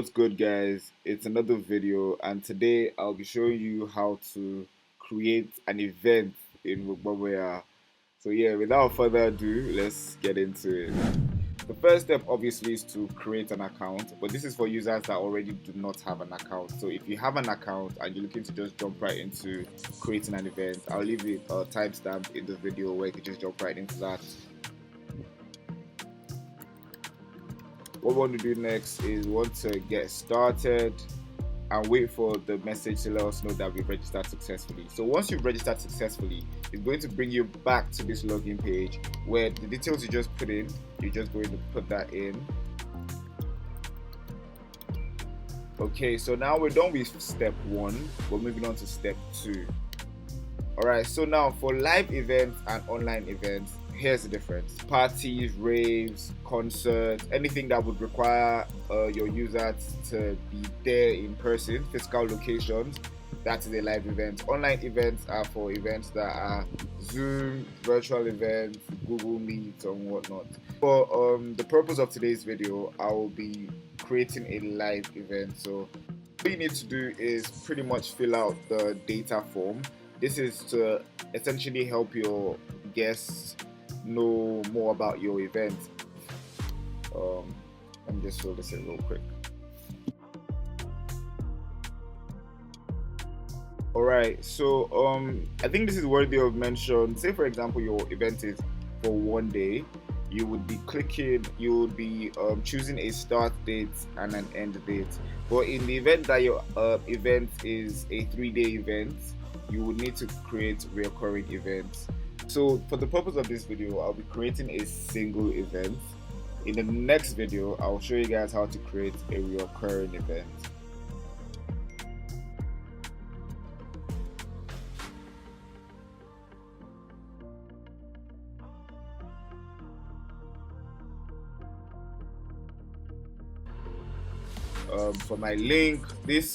What's good, guys? It's another video, and today I'll be showing you how to create an event in Mogbomoya. So yeah, without further ado, let's get into it. The first step obviously is to create an account, but this is for users that already do not have an account. So if you have an account and you're looking to just jump right into creating an event, I'll leave it a timestamp in the video where you can just jump right into that. What we want to do next is we want to get started and wait for the message to let us know that we've registered successfully. So once you've registered successfully, it's going to bring you back to this login page where the details you just put in, you're just going to put that in. Okay, so now we're done with step 1. We're moving on to step 2. Alright, so now for live events and online events, here's the difference. Parties, raves, concerts, anything that would require your users to be there in person, physical locations, that is a live event. Online events are for events that are Zoom, virtual events, Google Meet, and whatnot. For the purpose of today's video, I will be creating a live event. So all you need to do is pretty much fill out the data form. This is to essentially help your guests know more about your event. Let me just fill this in real quick. Alright, so I think this is worthy of mention. Say for example your event is for one day, you would be choosing a start date and an end date. But in the event that your event is a 3-day event, you would need to create recurring events. So for the purpose of this video, I'll be creating a single event. In the next video, I'll show you guys how to create a recurring event. For my link,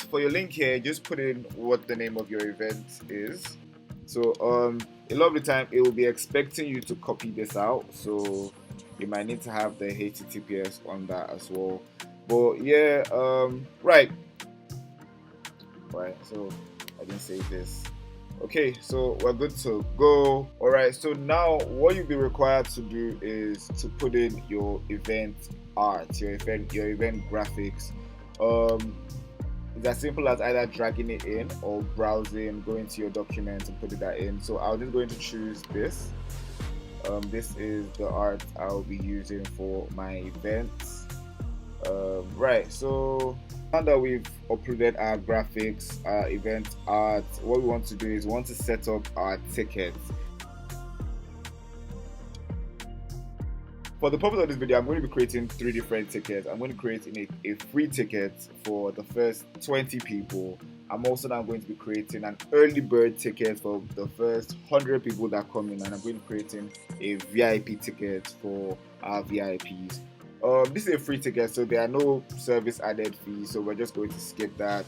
for your link here, just put in what the name of your event is. So a lot of the time it will be expecting you to copy this out, so you might need to have the HTTPS on that as well. But yeah, right, so I didn't save this. Okay, so we're good to go. All right, so now what you'll be required to do is to put in your event art, your event graphics. It's as simple as either dragging it in or browsing, going to your documents and putting that in. So I'm just going to choose this. This is the art I'll be using for my events. Right, so now that we've uploaded our graphics, our event art, what we want to do is we want to set up our tickets. For the purpose of this video, I'm going to be creating 3 different tickets. I'm going to create a free ticket for the first 20 people. I'm also now going to be creating an early bird ticket for the first 100 people that come in, and I'm going to be creating a VIP ticket for our VIPs. This is a free ticket, so there are no service added fees, so we're just going to skip that.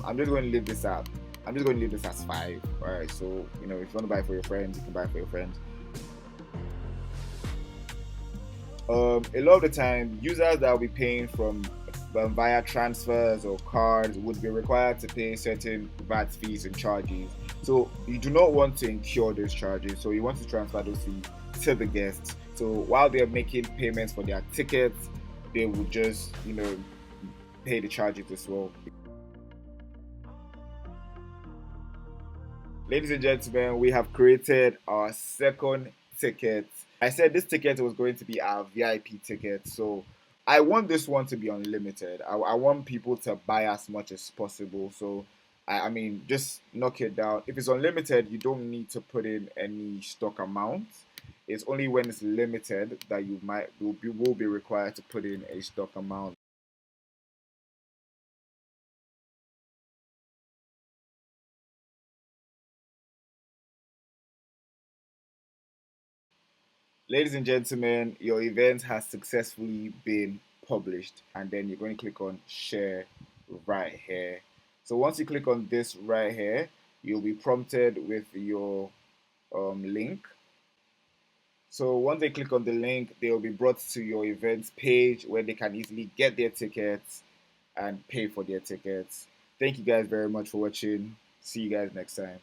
I'm just going to leave this at I'm just going to leave this as 5. All right, so if you want to buy for your friends, you can buy for your friends. A lot of the time, users that will be paying from via transfers or cards would be required to pay certain VAT fees and charges. So you do not want to incur those charges. So you want to transfer those fees to the guests. So while they're making payments for their tickets, they will just pay the charges as well. Ladies and gentlemen, we have created our second ticket. I said this ticket was going to be our VIP ticket, so I want this one to be unlimited. I want people to buy as much as possible. So I mean, just knock it down. If it's unlimited, you don't need to put in any stock amount. It's only when it's limited that you will be required to put in a stock amount. Ladies and gentlemen, your event has successfully been published, and then you're going to click on share right here. So once you click on this right here, you'll be prompted with your link. So once they click on the link, they will be brought to your events page where they can easily get their tickets and pay for their tickets. Thank you guys very much for watching. See you guys next time.